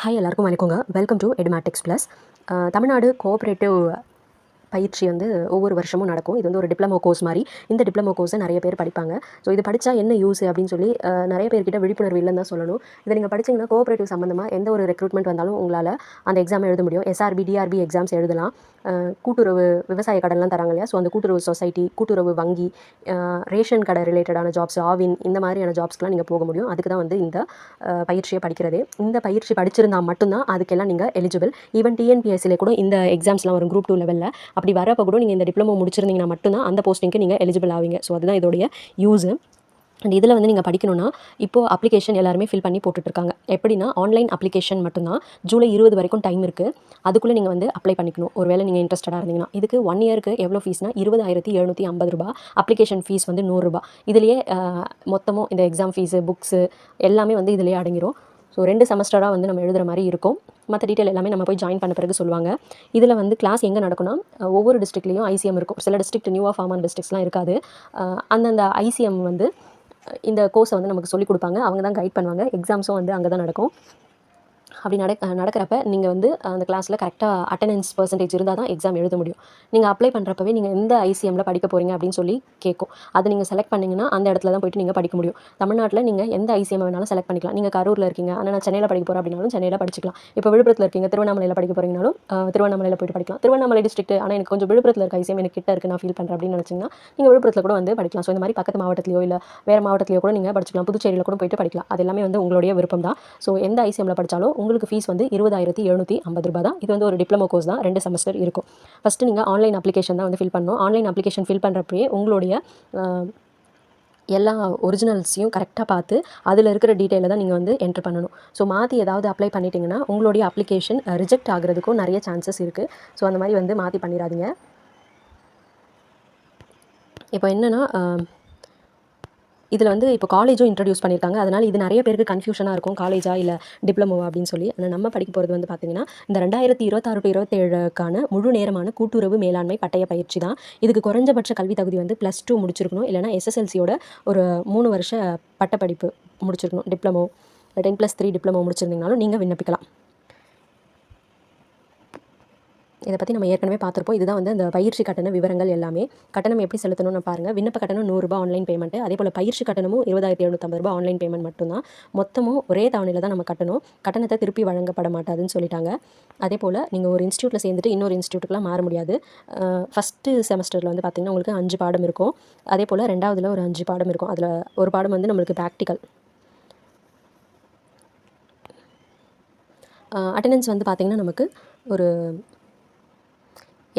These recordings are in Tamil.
ஹாய் எல்லாருக்கும் வணக்கங்க. Welcome to Edumatics plus. Tamil Nadu cooperative பயிற்சி வந்து ஒவ்வொரு வருஷமும் நடக்கும். இது வந்து ஒரு டிப்ளமோ கோர்ஸ் மாதிரி. இந்த டிப்ளமோ கோர்ஸை நிறைய பேர் படிப்பாங்க. ஸோ இது படித்தா என்ன யூஸ் அப்படின்னு சொல்லி நிறைய பேர்கிட்ட விழிப்புணர்வு இல்லைன்னு தான் சொல்லணும். இதை நீங்கள் படிச்சிங்கன்னா கோஆப்ரேட்டிவ் சம்மந்தமாக எந்த ஒரு ரெக்ரூட்மெண்ட் வந்தாலும் உங்களால் அந்த எக்ஸாம் எழுத முடியும். எஸ்ஆர்பி டிஆர்பி எக்ஸாம்ஸ் எழுதலாம். கூட்டுறவு விவசாய கடன்லாம் தராங்க இல்லையா, ஸோ அந்த கூட்டுறவு சொசைட்டி, கூட்டுறவு வங்கி, ரேஷன் கடை ரிலேட்டடான ஜாப்ஸ், ஆவின், இந்த மாதிரியான ஜாப்ஸ்க்குலாம் நீங்கள் போக முடியும். அதுக்கு தான் வந்து இந்த பயிற்சியை படிக்கிறதே. இந்த பயிற்சி படிச்சிருந்தால் மட்டும்தான் அதுக்கெல்லாம் நீங்கள் எலிஜிபிள். ஈவன் டிஎன்பிஎஸ்சியில் கூட இந்த எக்ஸாம்ஸ்லாம் வரும் குரூப் 2 லெவலில். அப்படி வரப்போ கூட நீங்கள் இந்த டிப்ளமோ முடிச்சிருந்தீங்கன்னா மட்டும்தான் அந்த போஸ்டிங்க்கு நீங்கள் எலிஜிபிள் ஆவீங்க. ஸோ அதுதான் இதோடைய யூஸு. அண்ட் இதில் வந்து நீங்கள் படிக்கணும்னா இப்போது அப்ளிகேஷன் எல்லாருமே ஃபில் பண்ணி போட்டுட்ருக்காங்க. எப்படின்னா ஆன்லைன் அப்ளிகேஷன் மட்டும்தான். ஜூலை 20 வரைக்கும் டைம் இருக்குது. அதுக்குள்ளே நீங்கள் வந்து அப்ளை பண்ணிக்கணும். ஒருவேளை நீங்கள் இன்ட்ரெஸ்டடாக இருந்தீங்கன்னா. இதுக்கு 1 இயருக்கு எவ்வளோ ஃபீஸ்னா 20,750 ரூபா. அப்ளிகேஷன் ஃபீஸ் வந்து 100 ரூபா. இதுலேயே மொத்தமும் இந்த எக்ஸாம் ஃபீஸு, புக்ஸு எல்லாமே வந்து இதிலேயே அடங்கிடும். ஸோ 2 செமஸ்டராக வந்து நம்ம எழுதுகிற மாதிரி இருக்கும். மற்ற டீட்டெயில் எல்லாமே நம்ம போய் ஜாயின் பண்ண பிறகு சொல்லுவாங்க. இதில் வந்து கிளாஸ் எங்கே நடக்கும்னா ஒவ்வொரு டிஸ்ட்ரிக்ட்லேயும் ஐசிஎம் இருக்கும். சில டிஸ்ட்ரிக்ட் நியூவாக ஃபார்ம் ஆன டிஸ்ட்ரிக்ஸ்லாம் இருக்காது. அந்தந்த ஐசிஎம் வந்து இந்த கோர்ஸை வந்து நமக்கு சொல்லிக் கொடுப்பாங்க. அவங்க தான் கைட் பண்ணுவாங்க. எக்ஸாம்ஸும் வந்து அங்கே தான் நடக்கும். அப்படி நடக்கிறப்ப நீங்கள் வந்து அந்த கிளாஸில் கரெக்டாக அட்டெண்டன்ஸ் பர்சன்டேஜ் இருந்தால் தான் எக்ஸாம் எழுத முடியும். நீங்கள் அப்ளை பண்ணுறப்பவே நீங்கள் எந்த ஐசிஎம்மில் படிக்க போகிறீங்க அப்படின்னு சொல்லி கேட்கும். அதை நீங்கள் செலக்ட் பண்ணிங்கன்னா அந்த இடத்துல தான் போய்ட்டு நீங்கள் படிக்க முடியும். தமிழ்நாட்டில் நீங்கள் எந்த ஐசிஎம் வேணாலும் செலக்ட் பண்ணிக்கலாம். நீங்கள் கரூரில் இருக்கீங்க, ஆனால் நான் சென்னையில் படிக்க போகிறேன் அப்படின்னாலும் சென்னையில் படிச்சிக்கலாம். இப்போ விழுப்புரத்தில் இருக்கீங்க, திருவண்ணாமலையில் படிக்க போகிறீங்கனாலும் திருவண்ணாமலையில் போய்ட்டு படிக்கலாம். திருவண்ணாமலை டிஸ்ட்ரிக்ட் ஆனால் எனக்கு கொஞ்சம் விழுப்புரத்தில் இருக்க ஐசிஎம் எனக்கு கிட்ட இருக்குது, நான் ஃபீல் பண்ணுறேன் அப்படின்னு நினச்சிங்கன்னா நீங்கள் விழுப்புரத்தில் கூட வந்து படிக்கலாம். ஸோ இந்த மாதிரி பக்கத்து மாவட்டத்திலையோ இல்லை வேறு மாவட்டத்திலையோ கூட நீங்கள் படிச்சிக்கலாம். புதுச்சேரியில் கூட போய்ட்டு படிக்கலாம். அது எல்லாமே வந்து உங்களுடைய விருப்பம் தான். ஸோ எந்த ஐசிஎம்மில் படித்தாலும் உங்களுக்கு ஃபீஸ் வந்து 20,750 ரூபா தான். இது வந்து ஒரு டிப்ளமோ கோர்ஸ் தான். 2 செமஸ்டர் இருக்கும். ஃபஸ்ட்டு நீங்கள் ஆன்லைன் அப்ளிகேஷன் தான் வந்து ஃபில் பண்ணணும். ஆன்லைன் அப்ளிகேஷன் ஃபில் பண்ணுறப்பயே உங்களுடைய எல்லா ஒரிஜினல்ஸையும் கரெக்டாக பார்த்து அதில் இருக்கிற டீட்டெயிலை தான் நீங்கள் வந்து என்ட்ரு பண்ணணும். ஸோ மாற்றி ஏதாவது அப்ளை பண்ணிட்டீங்கன்னா உங்களுடைய அப்ளிகேஷன் ரிஜெக்ட் ஆகிறதுக்கும் நிறைய சான்சஸ் இருக்குது. ஸோ அந்த மாதிரி வந்து மாற்றி பண்ணிடாதீங்க. இப்போ என்னென்னா இதில் வந்து இப்போ காலேஜும் இன்ட்ரடியூஸ் பண்ணியிருக்காங்க. அதனால் இது நிறைய பேருக்கு கன்ஃபியூஷனாக இருக்கும், காலேஜா இல்லை டிப்ளமோவா அப்படின்னு சொல்லி. ஆனால் நம்ம படிக்க போகிறது வந்து பார்த்திங்கன்னா இந்த 2026-27க்கான முழு நேரமான கூட்டுறவு மேலாண்மை பட்டய பயிற்சி தான். இதுக்கு குறைஞ்சபட்ச கல்வி தகுதி வந்து +2 முடிச்சிருக்கணும். இல்லைனா எஸ்எஸ்எல்சியோட ஒரு 3 வருஷ பட்டப்படிப்பு முடிச்சிருக்கணும். டிப்ளமோ 10+3 டிப்ளமோ முடிச்சிருந்தீங்கனாலும் நீங்கள் விண்ணப்பிக்கலாம். இதை பற்றி நம்ம ஏற்கனவே பார்த்துருப்போம். இதுதான் வந்து அந்த பயிற்சி கட்டண விவரங்கள் எல்லாமே. கட்டணம் எப்படி செலுத்தணும்னு பாருங்கள். விண்ணப்ப கட்டணம் 100 ரூபா ஆன்லைன் பேமெண்ட்டு. அதே போல் பயிற்சி கட்டணமும் 20,750 ரூபா ஆன்லைன் பேமெண்ட் மட்டும்தான். மொத்தமும் ஒரே தவணையில் தான் நம்ம கட்டணும். கட்டணத்தை திருப்பி வழங்கப்பட மாட்டாதுன்னு சொல்லிட்டாங்க. அதே போல் நீங்கள் ஒரு இன்ஸ்டியூட்டில் சேர்ந்துட்டு இன்னொரு இன்ஸ்டியூட்டுக்குலாம் மாற முடியாது. ஃபஸ்ட்டு செமஸ்டரில் வந்து பார்த்திங்கன்னா உங்களுக்கு 5 பாடம் இருக்கும். அதே போல் 2வதுல ஒரு 5 பாடம் இருக்கும். அதில் ஒரு பாடம் வந்து நம்மளுக்கு ப்ராக்டிக்கல். அட்டெண்டன்ஸ் வந்து பார்த்திங்கன்னா நமக்கு ஒரு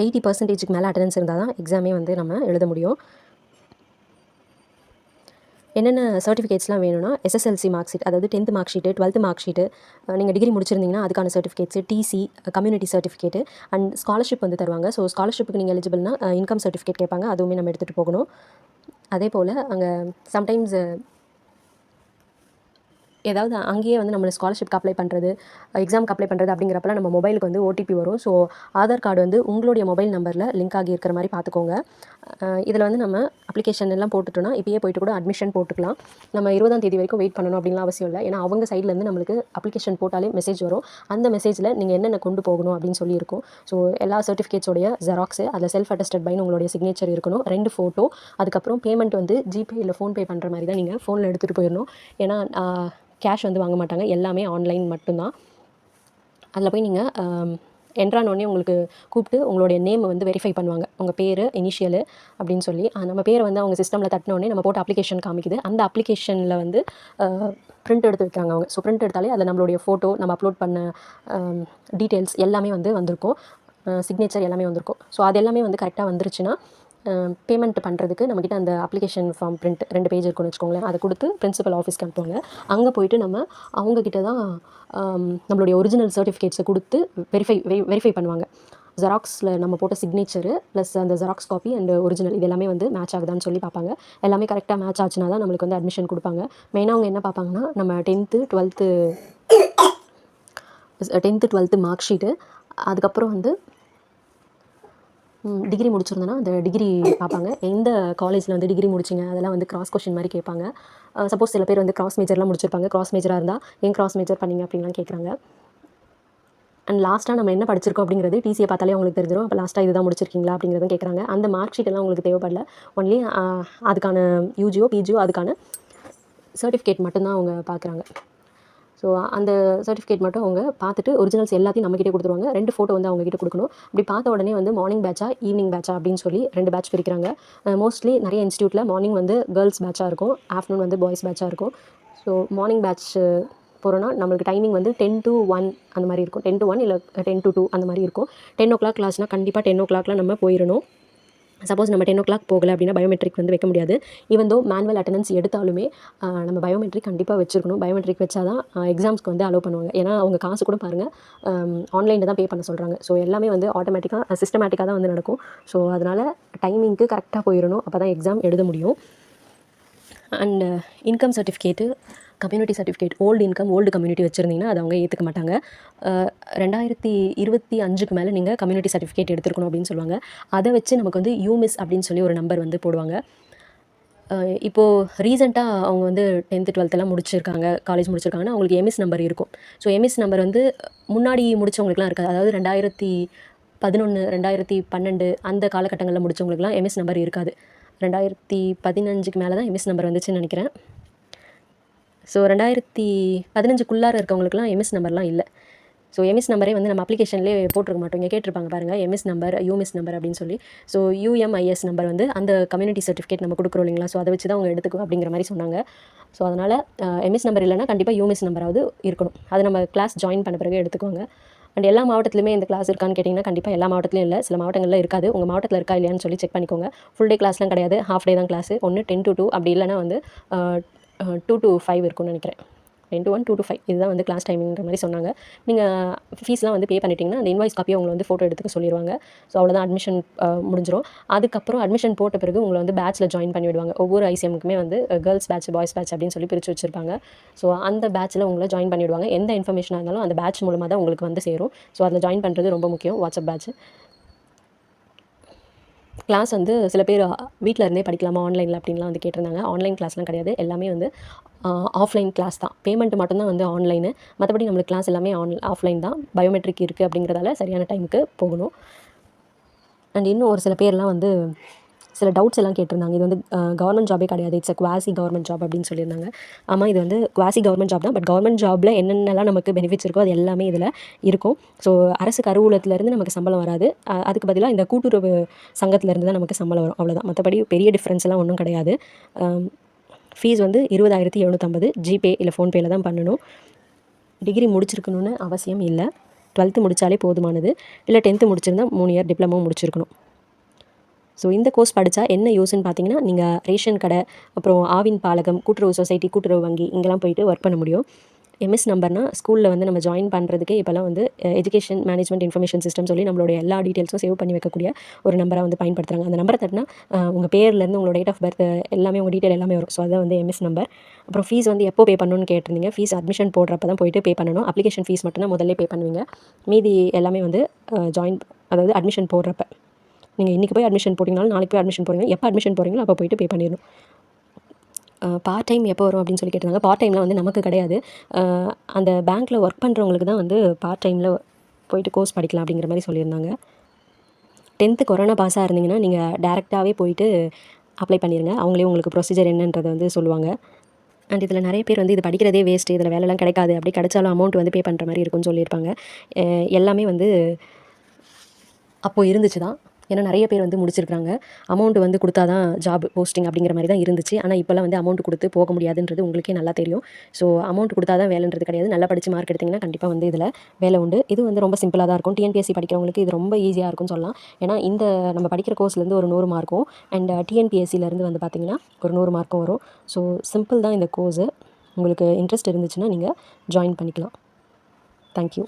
80% மேலே அட்டெண்டன்ஸ் இருந்தால் தான் எக்ஸாமே வந்து நம்ம எழுத முடியும். என்னென்ன சர்டிஃபிகேட்ஸ்லாம் வேணும்னா எஸ்எஸ்எல்சி மார்க் ஷீட், அதாவது 10th mark sheet, 12th mark sheet, நீங்கள் டிகிரி முடிச்சிருந்தீங்கன்னா அதுக்கான certificates, TC, community certificate and scholarship வந்து தருவாங்க. ஸோ ஸ்காலர்ஷிப்புக்கு நீங்கள் எலிஜிபிள்னா இன்கம் சர்டிஃபிகேட் கேட்பாங்க. அதுவுமே நம்ம எடுத்துகிட்டு போகணும். அதே போல் அங்கே சம்டைம்ஸ் ஏதாவது அங்கேயே வந்து நம்மளை ஸ்காலர்ஷிப்க்கு அப்ளை பண்ணுறது, எக்ஸாமுக்கு அப்ளை பண்ணுறது அப்படிங்கிறப்பலாம் நம்ம மொபைலுக்கு வந்து ஓடிபி வரும். ஸோ ஆதார் கார்டு வந்து உங்களுடைய மொபைல் நம்பரில் லிங்க் ஆகி இருக்கிற மாதிரி பார்த்துக்கோங்க. இதில் வந்து நம்ம அப்ளிகேஷன் எல்லாம் போட்டுட்டோன்னா இப்போயே போய்ட்டு கூட அட்மிஷன் போட்டுக்கலாம். நம்ம 20ஆம் தேதி வரைக்கும் வெயிட் பண்ணணும் அப்படின்லாம் அவசியம் இல்லை. ஏன்னா அவங்க சைட்லேருந்து நம்மளுக்கு அப்ளிகேஷன் போட்டாலே மெசேஜ் வரும். அந்த மெசேஜில் நீங்கள் என்னென்ன கொண்டு போகணும் அப்படின்னு சொல்லியிருக்கும். ஸோ எல்லா சர்டிஃபிகேட்ஸோடைய ஜெராக்ஸு, அதில் செல்ஃப் அட்டஸ்டட் பைன்னு உங்களுடைய சிக்னேச்சர் இருக்கணும், 2 ஃபோட்டோ, அதுக்கப்புறம் பேமெண்ட் வந்து ஜிபே இல்லை ஃபோன்பே பண்ணுற மாதிரி தான் நீங்கள் ஃபோனில் எடுத்துகிட்டு போயிடணும். ஏன்னா கேஷ் வந்து வாங்க மாட்டாங்க. எல்லாமே ஆன்லைன் மட்டும்தான். அதில் போய் நீங்கள் என்ட்ரானோடனே உங்களுக்கு கூப்பிட்டு உங்களுடைய நேம் வந்து வெரிஃபை பண்ணுவாங்க. உங்கள் பேர், இனிஷியலு அப்படின்னு சொல்லி நம்ம பேரை வந்து அவங்க சிஸ்டமில் தட்டினோடனே நம்ம போட்ட அப்ளிகேஷன் காமிக்குது. அந்த அப்ளிகேஷனில் வந்து ப்ரிண்ட் எடுத்து வைக்கிறாங்க அவங்க. ஸோ ப்ரிண்ட் எடுத்தாலே அதில் நம்மளுடைய ஃபோட்டோ, நம்ம அப்லோட் பண்ண டீட்டெயில்ஸ் எல்லாமே வந்து வந்திருக்கும். சிக்னேச்சர் எல்லாமே வந்திருக்கும். ஸோ அது எல்லாமே வந்து கரெக்டாக வந்துருச்சுன்னா பேமெண்ட் பண்ணுறதுக்கு நம்மக்கிட்ட அந்த அப்ளிகேஷன் ஃபார்ம் பிரிண்ட் 2 பேஜ் இருக்குன்னு வச்சுக்கோங்களேன். அதை கொடுத்து பிரின்சிபல் ஆஃபீஸ்க்கு அனுப்புவாங்க. அங்கே போய்ட்டு நம்ம அவங்கக்கிட்ட தான் நம்மளுடைய ஒரிஜினல் சர்டிஃபிகேட்ஸை கொடுத்து வெரிஃபை பண்ணுவாங்க. ஜெராக்ஸில் நம்ம போட்ட சிக்னேச்சரு ப்ளஸ் அந்த ஜெராக்ஸ் காப்பி அண்ட் ஒரிஜினல் இது எல்லாமே வந்து மேட்ச் ஆகுதான்னு சொல்லி பார்ப்பாங்க. எல்லாமே கரெக்டாக மேட்ச் ஆச்சுன்னா தான் நம்மளுக்கு வந்து அட்மிஷன் கொடுப்பாங்க. மெயினாக அவங்க என்ன பார்ப்பாங்கன்னா நம்ம 10th 12th மார்க் ஷீட்டு, அதுக்கப்புறம் வந்து டிகிரி முடிச்சிருந்தோன்னா அந்த டிகிரி பார்ப்பாங்க. எந்த காலேஜில் வந்து டிகிரி முடிச்சிங்க அதெல்லாம் வந்து கிராஸ் கொஷின் மாதிரி கேட்பாங்க. சப்போஸ் சில பேர் வந்து கிராஸ் மேஜர்லாம் முடிச்சிருப்பாங்க. கிராஸ் மேஜராக இருந்தால் ஏன் கிராஸ் மேஜர் பண்ணிங்க அப்படின்லாம் கேட்குறாங்க. அண்ட் லாஸ்ட்டாக நம்ம என்ன படிச்சிருக்கோம் அப்படிங்கிறது டிசியை பார்த்தாலே உங்களுக்கு தெரிஞ்சிடும். அப்போ லாஸ்ட்டாக இதுதான் முடிச்சிருக்கீங்களா அப்படிங்கிறதும் கேட்குறாங்க. அந்த மார்க் ஷீட் எல்லாம் உங்களுக்கு தேவைப்படல. ஒன்லி அதுக்கான யூஜியோ பிஜியோ அதுக்கான சர்டிஃபிகேட் மட்டும்தான் அவங்க பார்க்குறாங்க. ஸோ அந்த சர்டிஃபிகேட் மட்டும் அவங்க பார்த்துட்டு ஒரிஜினல்ஸ் எல்லாத்தையும் நம்மக்கிட்டே கொடுத்துருவாங்க. 2 ஃபோட்டோ வந்து அவங்ககிட்ட கொடுக்கணும். அப்படி பார்த்த உடனே வந்து மார்னிங் பேட்சா ஈவினிங் பேட்சா அப்படின்னு சொல்லி 2 பேட்ச் பிரிக்கிறாங்க. மோஸ்ட்லி நிறைய இன்ஸ்டியூட்டில் மார்னிங் வந்து கேர்ள்ஸ் பேட்சாக இருக்கும், ஆஃப்டர்நூன் வந்து பாய்ஸ் பேட்சாக இருக்கும். ஸோ மார்னிங் பேட்ச் போகிறோன்னா நம்மளுக்கு டைமிங் வந்து 10 to 1 அந்த மாதிரி இருக்கும். 10 to 1 இல்லை 10 to 2 அந்த மாதிரி இருக்கும். 10 o'clock கிளாஸ்னால் கண்டிப்பாக 10 o'clockலாம் நம்ம போயிடணும். சப்போஸ் நம்ம 10 o'clock போகலை அப்படின்னா பயோமெட்ரிக் வந்து வைக்க முடியாது. ஈவன் தோ மேனுவல் அட்டெண்டன்ஸ் எடுத்தாலுமே நம்ம பயோமெட்ரிக் கண்டிப்பாக வச்சுருக்கணும். பயோமெட்ரிக் வச்சா தான் எக்ஸாம்ஸ்க்கு வந்து அலோவ் பண்ணுவாங்க. ஏன்னா அவங்க காசு கூட பாருங்கள் ஆன்லைனில் தான் பே பண்ண சொல்கிறாங்க. ஸோ எல்லாமே வந்து ஆட்டோமேட்டிக்காக சிஸ்டமேட்டிக்காக தான் வந்து நடக்கும். ஸோ அதனால் டைமிங்க்கு கரெக்டாக போயிடணும். அப்போ தான் எக்ஸாம் எழுத முடியும். And income certificate, community certificate, old income, old community வச்சுருந்தீங்கன்னா அது அவங்க ஏற்றுக்க மாட்டாங்க. 2025க்கு மேலே நீங்கள் கம்யூனிட்டி சர்டிஃபிகேட் எடுத்துருக்கணும் அப்படின்னு சொல்லுவாங்க. அதை வச்சு நமக்கு வந்து யூமிஸ் அப்படின்னு சொல்லி ஒரு நம்பர் வந்து போடுவாங்க. இப்போது ரீசெண்டாக அவங்க வந்து 10th 12th முடிச்சிருக்காங்க, காலேஜ் முடிச்சிருக்காங்கன்னா அவங்களுக்கு எம்எஸ் நம்பர் இருக்கும். ஸோ எம்எஸ் நம்பர் வந்து முன்னாடி முடித்தவங்களுக்குலாம் இருக்காது. அதாவது 2011 2012 அந்த காலகட்டங்களில் முடித்தவங்களுக்குலாம் எம்எஸ் நம்பர் இருக்காது. 2015க்கு மேலே தான் எம்எஸ் நம்பர் வந்துச்சுன்னு நினைக்கிறேன். ஸோ 2015க்குள்ளார இருக்கவங்களுக்குலாம் எம்எஸ் நம்பர்லாம் இல்லை. ஸோ எம்எஸ் நம்பரே வந்து நம்ம அப்ளிகேஷன்லேயே போட்டிருக்க மாட்டோம். இங்கே கேட்டிருப்பாங்க பாருங்கள், எம்எஸ் நம்பர், யூமிஸ் நம்பர் அப்படின்னு சொல்லி. ஸோ யூஎம்ஐஎஸ் நம்பர் வந்து அந்த கம்யூனிட்டி சர்டிஃபிகேட் நம்ம கொடுக்குறோம் இல்லைங்களா, ஸோ அதை வச்சு தான் அவங்க எடுத்துக்கும் அப்படிங்கிற மாதிரி சொன்னாங்க. ஸோ அதனால் எம்எஸ் நம்பர் இல்லைனா கண்டிப்பாக யூமிஸ் நம்பராவது இருக்கணும். அதை நம்ம கிளாஸ் ஜாயின் பண்ண பிறகு எடுத்துக்குவாங்க. அண்ட் எல்லா மாவட்டத்துலையுமே இந்த கிளாஸ் இருக்கான்னு கேட்டிங்கன்னா கண்டிப்பாக எல்லா மாவட்டத்துலையும் இல்லை, சில மாவட்டங்களில் இருக்காது. உங்கள் மாவட்டத்தில் இருக்கா இல்லையான்னு சொல்லி செக் பண்ணிக்கோங்க. ஃபுல் டே கிளாஸ்லாம் கிடையாது, ஹாஃப் டே தான் கிளாஸ். ஒன்று 10 to 2 அப்படி இல்லைனா வந்து 2 to 5 இருக்கும்னு நினைக்கிறேன். 10 to 1 2 to 5 இதுதான் வந்து கிளாஸ் டைமிங்கிற மாதிரி சொன்னாங்க. நீங்கள் ஃபீஸ்லாம் வந்து பே பண்ணிட்டீங்கன்னா அந்த இன்வாய்ஸ் காப்பியை உங்களை வந்து ஃபோட்டோ எடுத்துக்க சொல்லிடுவாங்க. ஸோ அவ்வளோதான், அட்மிஷன் முடிஞ்சிடும். அதுக்கப்புறம் அட்மிஷன் போட்ட பிறகு உங்களை வந்து பேட்சில் ஜாயின் பண்ணி விடுவாங்க. ஒவ்வொரு ஐசிஎம்க்குமே வந்து கேர்ள்ஸ் பேட்ச், பாய்ஸ் பேட்ச் அப்படின்னு சொல்லி பிரித்து வச்சுருப்பாங்க. ஸோ அந்த பேட்சில் உங்களை ஜாயின் பண்ணி விடுவாங்க. எந்த இன்ஃபர்மேஷனாக இருந்தாலும் அந்த பேட்ச் மூலமாக தான் உங்களுக்கு வந்து சேரும். ஸோ அதில் ஜாயின் பண்ணுறது ரொம்ப முக்கியம். வாட்ஸ்அப் பேட்ச் கிளாஸ் வந்து சில பேர் வீட்டில் இருந்தே படிக்கலாமா ஆன்லைனில் அப்படின்லாம் வந்து கேட்டிருந்தாங்க. ஆன்லைன் கிளாஸ்லாம் கிடையாது, எல்லாமே வந்து ஆஃப்லைன் கிளாஸ் தான். பேமெண்ட் மட்டும்தான் வந்து ஆன்லைனு, மற்றபடி நம்மளுக்கு கிளாஸ் எல்லாமே ஆஃப்லைன் தான். பயோமெட்ரிக் இருக்குது அப்படிங்கிறதால சரியான டைமுக்கு போகணும். அண்ட் இன்னும் ஒரு சில பேர்லாம் வந்து சில டவுட்ஸ் எல்லாம் கேட்டிருந்தாங்க. இது வந்து கவர்மெண்ட் ஜாபே கிடையாது, இட்ஸ் குவாசி கவர்மெண்ட் ஜாப் அப்படின்னு சொல்லியிருந்தாங்க. ஆமாம், இது வந்து குவாசி கவர்மெண்ட் ஜாப் தான். பட் கவர்மெண்ட் ஜாபில் என்னென்னலாம் நமக்கு பெனிஃபிட்ஸ் இருக்கோ அது எல்லாமே இதில் இருக்கும். ஸோ அரசு கருவூலத்துலேருந்து நமக்கு சம்பளம் வராது. அதுக்கு பதிலாக இந்த கூட்டுறவு சங்கத்திலேருந்து தான் நமக்கு சம்பளம் வரும், அவ்வளோதான். மற்றபடி பெரிய டிஃப்ரென்ஸ் எல்லாம் ஒன்றும் கிடையாது. ஃபீஸ் வந்து 20,750 ஜிபே இல்லை ஃபோன்பேயில் தான் பண்ணணும். டிகிரி முடிச்சிருக்கணும்னு அவசியம் இல்லை. 12th முடித்தாலே போதுமானது. இல்லை 10th முடிச்சிருந்தால் 3 இயர் டிப்ளமோ முடிச்சிருக்கணும். ஸோ இந்த கோர்ஸ் படித்தா என்ன யூஸ்ன்னு பார்த்தீங்கன்னா, நீங்கள் ரேஷன் கடை, அப்புறம் ஆவின் பாலகம், கூட்டுறவு சொசைட்டி, கூட்டுறவு வங்கி இங்கெல்லாம் போயிட்டு ஒர்க் பண்ண முடியும். எம்எஸ் நம்பர்னால் ஸ்கூலில் வந்து நம்ம ஜாயின் பண்ணுறதுக்கே இப்போலாம் வந்து எஜுகேஷன் மேனேஜ்மெண்ட் இன்ஃபர்மேஷன் சிஸ்டம் சொல்லி நம்மளோட எல்லா டீட்டெயில்ஸும் சேவ் பண்ணி வைக்கக்கூடிய ஒரு நம்பராக வந்து பயன்படுத்துகிறாங்க. அந்த நம்பரை தட்டினா உங்கள் பேர்லேருந்து உங்களோட டேட் ஆஃப் பர்த் எல்லாமே, உங்கள் டீட்டெயில் எல்லாமே வரும். ஸோ அதான் வந்து எம்எஸ் நம்பர். அப்புறம் ஃபீஸ் வந்து எப்போ பே பண்ணணும்னு கேட்டிருந்தீங்க. ஃபீஸ் அட்மிஷன் போடுறப்ப தான் போயிட்டு பே பண்ணணும். அப்ளிகேஷன் ஃபீஸ் மட்டும் தான் முதல்ல பே பண்ணுவீங்க. மீதி எல்லாமே வந்து அதாவது அட்மிஷன் போடுறப்ப. நீங்கள் இன்றைக்கி போய் அட்மிஷன் போட்டிங்கனாலும் நாளைக்கு போய் அட்மிஷன் போடுறீங்க, எப்போ அட்மிஷன் போகிறீங்களோ அப்போ போய்ட்டு பே பண்ணிடணும். பார்ட் டைம் எப்போ வரும் அப்படின்னு சொல்லி கேட்டிருந்தாங்க. பார்ட் டைம்லாம் வந்து நமக்கு கிடையாது. அந்த பேங்க்கில் ஒர்க் பண்ணுறவங்களுக்கு தான் வந்து பார்ட் டைமில் போயிட்டு கோர்ஸ் படிக்கலாம் அப்படிங்கிற மாதிரி சொல்லியிருந்தாங்க. 10th கொரோனா பாஸாக இருந்தீங்கன்னா நீங்கள் டேரெக்டாகவே போயிட்டு அப்ளை பண்ணிடுங்க. அவங்களே உங்களுக்கு ப்ரொசீஜர் என்னன்றதை வந்து சொல்லுவாங்க. அண்ட் இதில் நிறைய பேர் வந்து இது படிக்கிறதே வேஸ்ட்டு, இதில் வேலைலாம் கிடைக்காது, அப்படி கிடைச்சாலும் அமௌண்ட் வந்து பே பண்ணுற மாதிரி இருக்கும்னு சொல்லியிருப்பாங்க. எல்லாமே வந்து அப்போது இருந்துச்சு தான். ஏன்னா நிறைய பேர் வந்து முடிச்சிருக்காங்க. அமௌண்ட் வந்து கொடுத்தா தான் ஜாப் போஸ்டிங் அப்படிங்கிற மாதிரி தான் இருந்துச்சு. ஆனால் இப்போல்லாம் வந்து அமௌண்ட் கொடுத்து போக முடியாதுன்றது உங்களுக்கே நல்லா தெரியும். ஸோ அமௌண்ட் கொடுத்தா தான் வேலைன்றது கிடையாது. நல்லா படித்து மார்க் எடுத்திங்கன்னா கண்டிப்பாக வந்து இதில் வேலை உண்டு. இது வந்து ரொம்ப சிம்பிளாக தான் இருக்கும். டிஎன்பிஎஸ்சி படிக்கிறவங்களுக்கு இது ரொம்ப ஈஸியாக இருக்கும்னு சொல்லலாம். ஏன்னா இந்த நம்ம படிக்கிற கோர்ஸ்லேருந்து ஒரு 100 மார்க்கும் அண்ட் டிஎன்பிஎஸ்சிலேருந்து வந்து பார்த்திங்கன்னா ஒரு 100 மார்க்கும் வரும். ஸோ சிம்பிள் தான் இந்த கோர்ஸு. உங்களுக்கு இன்ட்ரெஸ்ட் இருந்துச்சுன்னா நீங்கள் ஜாயின் பண்ணிக்கலாம். தேங்க்யூ.